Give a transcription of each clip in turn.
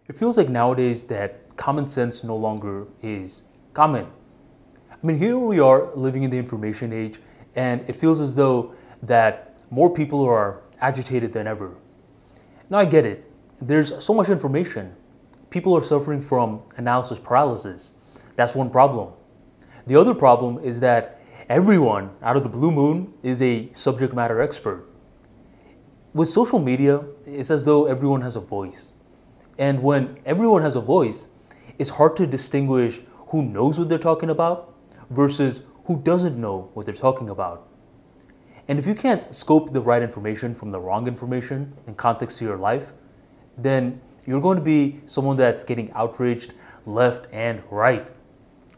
It feels like nowadays that common sense no longer is common. I mean, here we are living in the information age, and it feels as though that more people are agitated than ever. Now I get it. There's so much information. People are suffering from analysis paralysis. That's one problem. The other problem is that everyone out of the blue moon is a subject matter expert. With social media, it's as though everyone has a voice. And when everyone has a voice, it's hard to distinguish who knows what they're talking about versus who doesn't know what they're talking about. And if you can't scope the right information from the wrong information in context to your life, then you're going to be someone that's getting outraged left and right.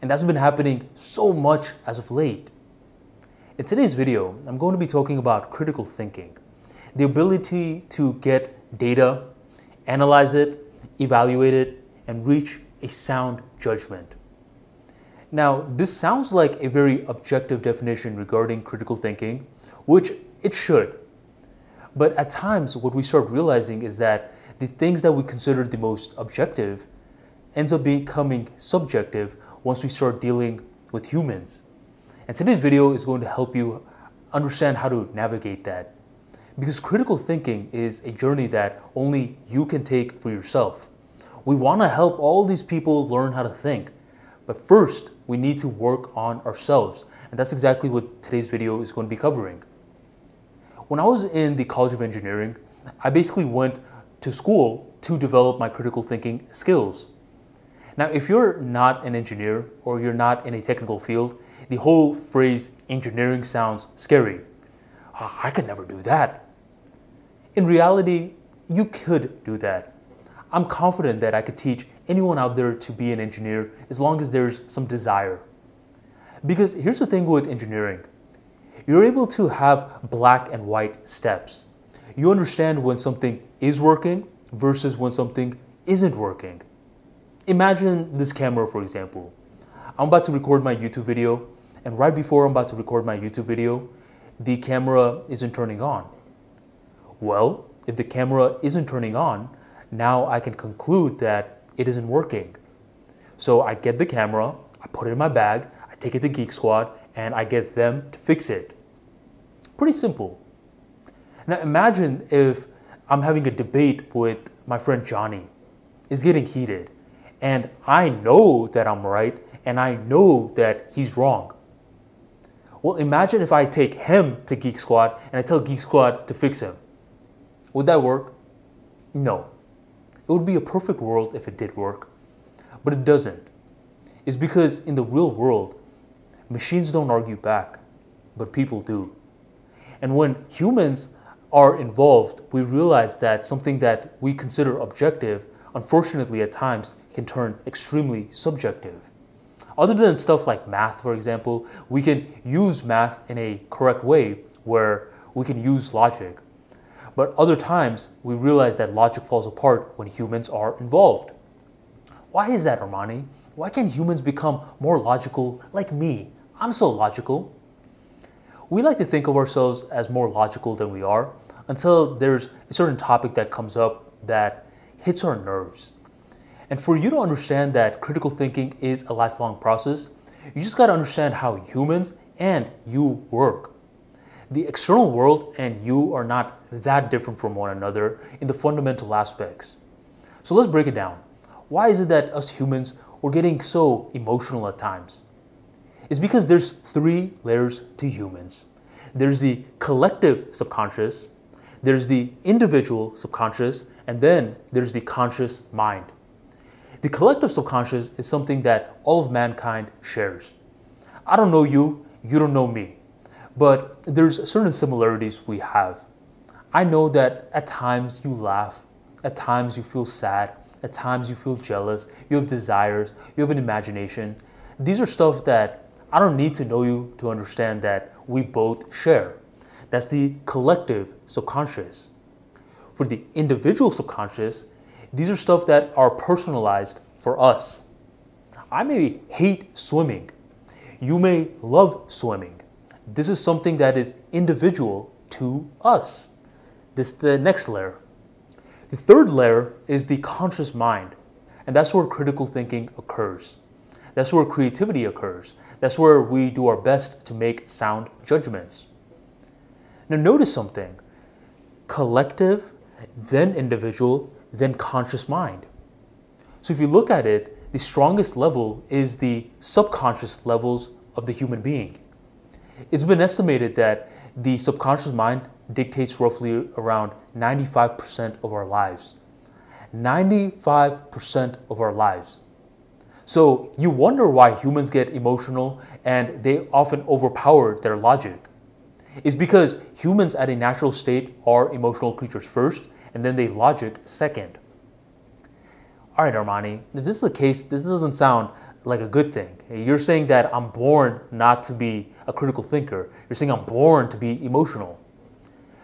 And that's been happening so much as of late. In today's video, I'm going to be talking about critical thinking, the ability to get data, analyze it, evaluate it, and reach a sound judgment. Now, this sounds like a very objective definition regarding critical thinking, which it should. But at times, what we start realizing is that the things that we consider the most objective ends up becoming subjective once we start dealing with humans. And today's video is going to help you understand how to navigate that. Because critical thinking is a journey that only you can take for yourself. We want to help all these people learn how to think, but first we need to work on ourselves. And that's exactly what today's video is going to be covering. When I was in the College of Engineering, I basically went to school to develop my critical thinking skills. Now, if you're not an engineer or you're not in a technical field, the whole phrase engineering sounds scary. I could never do that. In reality, you could do that. I'm confident that I could teach anyone out there to be an engineer as long as there's some desire. Because here's the thing with engineering. You're able to have black and white steps. You understand when something is working versus when something isn't working. Imagine this camera, for example. I'm about to record my YouTube video, and right before I'm about to record my YouTube video, the camera isn't turning on. Well, if the camera isn't turning on, now I can conclude that it isn't working. So I get the camera, I put it in my bag, I take it to Geek Squad, and I get them to fix it. Pretty simple. Now imagine if I'm having a debate with my friend Johnny. It's getting heated, and I know that I'm right, and I know that he's wrong. Well, imagine if I take him to Geek Squad and I tell Geek Squad to fix him. Would that work? No. It would be a perfect world if it did work, but it doesn't. It's because in the real world, machines don't argue back, but people do. And when humans are involved, we realize that something that we consider objective, unfortunately at times, can turn extremely subjective. Other than stuff like math, for example, we can use math in a correct way where we can use logic. But other times, we realize that logic falls apart when humans are involved. Why is that, Armani? Why can't humans become more logical like me? I'm so logical. We like to think of ourselves as more logical than we are until there's a certain topic that comes up that hits our nerves. And for you to understand that critical thinking is a lifelong process, you just got to understand how humans and you work. The external world and you are not that different from one another in the fundamental aspects. So let's break it down. Why is it that us humans are getting so emotional at times? It's because there's three layers to humans. There's the collective subconscious, there's the individual subconscious, and then there's the conscious mind. The collective subconscious is something that all of mankind shares. I don't know you, you don't know me, but there's certain similarities we have. I know that at times you laugh, at times you feel sad, at times you feel jealous, you have desires, you have an imagination. These are stuff that I don't need to know you to understand that we both share. That's the collective subconscious. For the individual subconscious, these are stuff that are personalized for us. I may hate swimming. You may love swimming. This is something that is individual to us. This is the next layer. The third layer is the conscious mind, and that's where critical thinking occurs. That's where creativity occurs. That's where we do our best to make sound judgments. Now notice something: collective, then individual, then conscious mind. So if you look at it, the strongest level is the subconscious levels of the human being. It's been estimated that the subconscious mind dictates roughly around 95% of our lives. 95% of our lives. So you wonder why humans get emotional and they often overpower their logic. It's because humans at a natural state are emotional creatures first, and then they logic second. All right, Armani, if this is the case, this doesn't sound like a good thing. You're saying that I'm born not to be a critical thinker. You're saying I'm born to be emotional.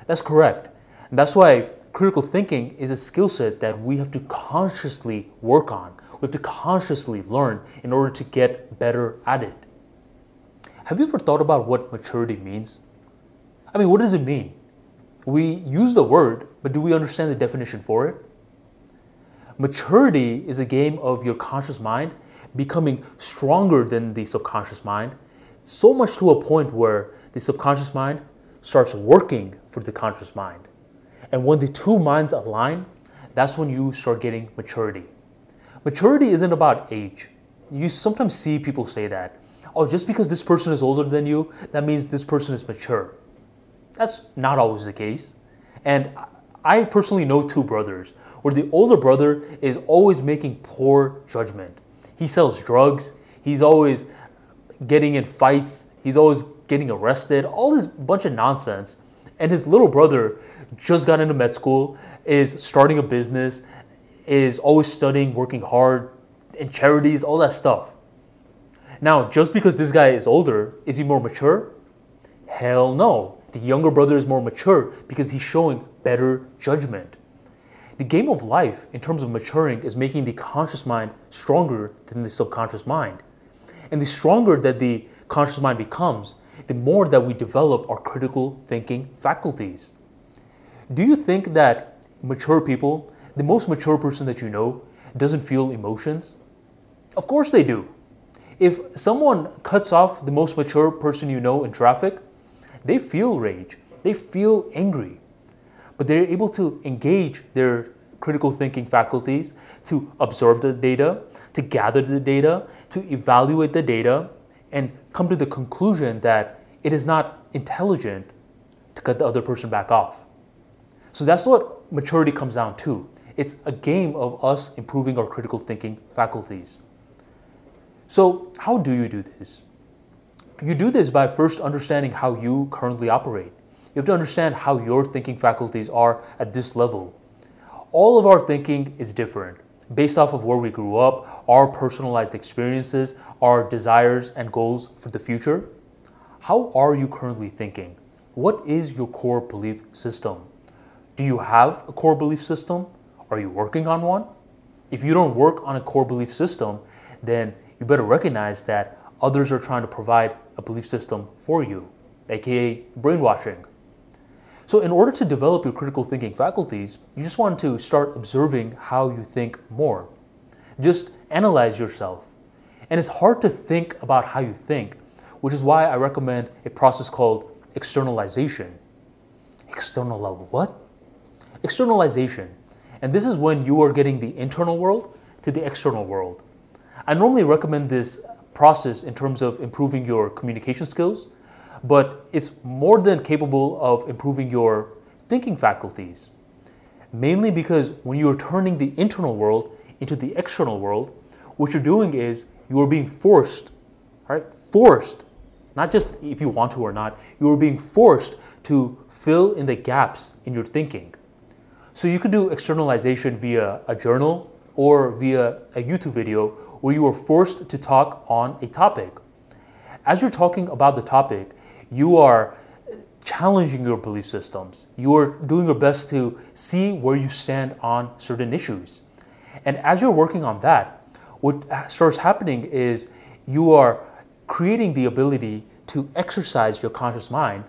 That's correct. And that's why critical thinking is a skill set that we have to consciously work on. We have to consciously learn in order to get better at it. Have you ever thought about what maturity means? I mean, what does it mean? We use the word, but do we understand the definition for it? Maturity is a game of your conscious mind becoming stronger than the subconscious mind, so much to a point where the subconscious mind starts working for the conscious mind. And when the two minds align, that's when you start getting maturity. Maturity isn't about age. You sometimes see people say that, oh, just because this person is older than you, that means this person is mature. That's not always the case. And I personally know two brothers where the older brother is always making poor judgment. He sells drugs, he's always getting in fights, he's always getting arrested, all this bunch of nonsense. And his little brother just got into med school, is starting a business, is always studying, working hard, in charities, all that stuff. Now, just because this guy is older, is he more mature? Hell no. The younger brother is more mature because he's showing better judgment. The game of life, in terms of maturing, is making the conscious mind stronger than the subconscious mind. And the stronger that the conscious mind becomes, the more that we develop our critical thinking faculties. Do you think that mature people, the most mature person that you know, doesn't feel emotions? Of course they do. If someone cuts off the most mature person you know in traffic, they feel rage, they feel angry, but they're able to engage their critical thinking faculties to observe the data, to gather the data, to evaluate the data, and come to the conclusion that it is not intelligent to cut the other person back off. So that's what maturity comes down to. It's a game of us improving our critical thinking faculties. So how do you do this? You do this by first understanding how you currently operate. You have to understand how your thinking faculties are at this level. All of our thinking is different based off of where we grew up, our personalized experiences, our desires and goals for the future. How are you currently thinking? What is your core belief system? Do you have a core belief system? Are you working on one? If you don't work on a core belief system, then you better recognize that others are trying to provide a belief system for you, aka brainwashing. So in order to develop your critical thinking faculties, you just want to start observing how you think more. Just analyze yourself. And it's hard to think about how you think, which is why I recommend a process called externalization. What? Externalization. And this is when you are getting the internal world to the external world. I normally recommend this process in terms of improving your communication skills, but it's more than capable of improving your thinking faculties. Mainly because when you're turning the internal world into the external world, what you're doing is you are being forced, right? Forced, not just if you want to or not, you are being forced to fill in the gaps in your thinking. So you could do externalization via a journal or via a YouTube video where you are forced to talk on a topic. As you're talking about the topic, you are challenging your belief systems. You are doing your best to see where you stand on certain issues. And as you're working on that, what starts happening is you are creating the ability to exercise your conscious mind.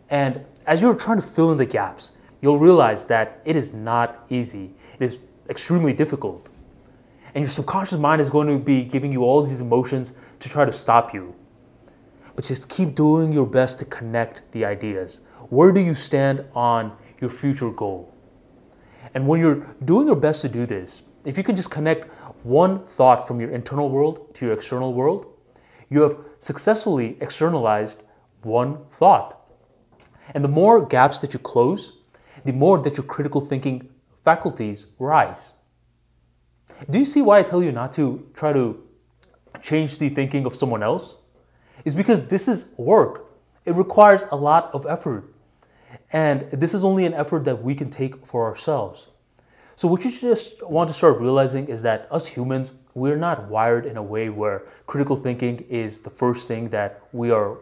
And as you're trying to fill in the gaps, you'll realize that it is not easy. It is extremely difficult. And your subconscious mind is going to be giving you all these emotions to try to stop you. But just keep doing your best to connect the ideas. Where do you stand on your future goal? And when you're doing your best to do this, if you can just connect one thought from your internal world to your external world, you have successfully externalized one thought. And the more gaps that you close, the more that your critical thinking faculties rise. Do you see why I tell you not to try to change the thinking of someone else? It's because this is work. It requires a lot of effort. And this is only an effort that we can take for ourselves. So what you just want to start realizing is that us humans, we're not wired in a way where critical thinking is the first thing that we are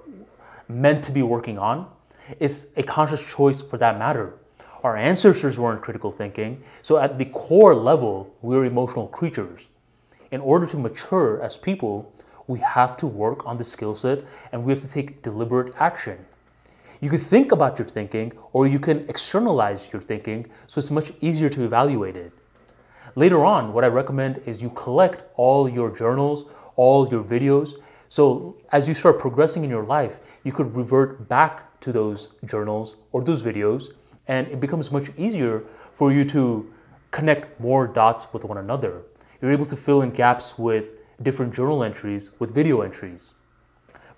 meant to be working on. It's a conscious choice for that matter. Our ancestors weren't critical thinking, so at the core level, we're emotional creatures. In order to mature as people, we have to work on the skill set and we have to take deliberate action. You can think about your thinking or you can externalize your thinking so it's much easier to evaluate it. Later on, what I recommend is you collect all your journals, all your videos, so as you start progressing in your life, you could revert back to those journals or those videos, and it becomes much easier for you to connect more dots with one another. You're able to fill in gaps with different journal entries, with video entries.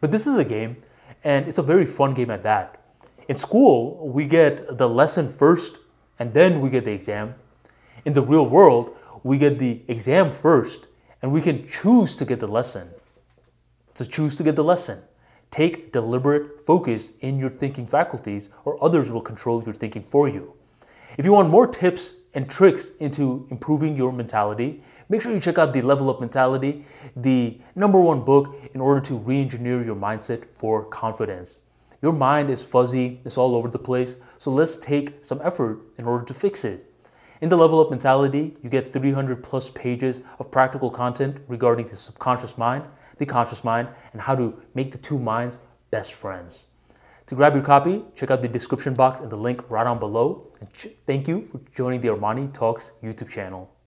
But this is a game, and it's a very fun game at that. In school, we get the lesson first, and then we get the exam. In the real world, we get the exam first, and we can choose to get the lesson. So choose to get the lesson. Take deliberate focus in your thinking faculties, or others will control your thinking for you. If you want more tips and tricks into improving your mentality, make sure you check out the Level Up Mentality, the #1 book in order to re-engineer your mindset for confidence. Your mind is fuzzy, it's all over the place, so let's take some effort in order to fix it. In the Level Up Mentality, you get 300 plus pages of practical content regarding the subconscious mind, the conscious mind, and how to make the two minds best friends. To grab your copy, check out the description box and the link right on below. And thank you for joining the Armani Talks YouTube channel.